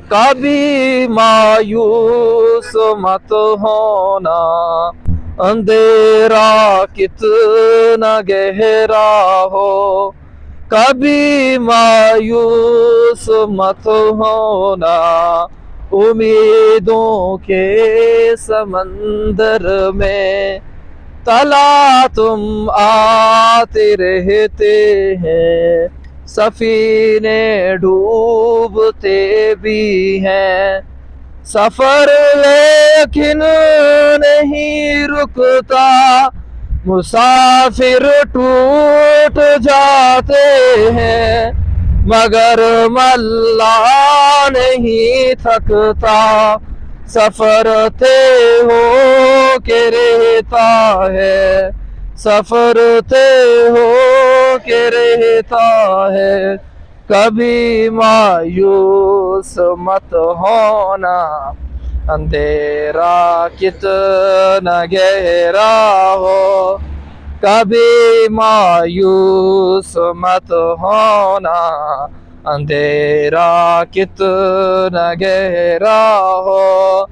کبھی مایوس مت ہونا، اندھیرا کتنا گہرا ہو، کبھی مایوس مت ہونا، امیدوں کے سمندر میں تلا تم آتے رہتے ہیں، سفینے ڈوبتے بھی ہیں، سفر لیکن نہیں رکتا، مسافر ٹوٹ جاتے ہیں، مگر ملا نہیں تھکتا، سفر طے ہو کے رہتا ہے، سفر طے ہو کے رہتا ہے، کبھی مایوس مت ہونا، اندھیرا کتنا گہرا ہو، کبھی مایوس مت ہونا، اندھیرا کتنا گہرا ہو،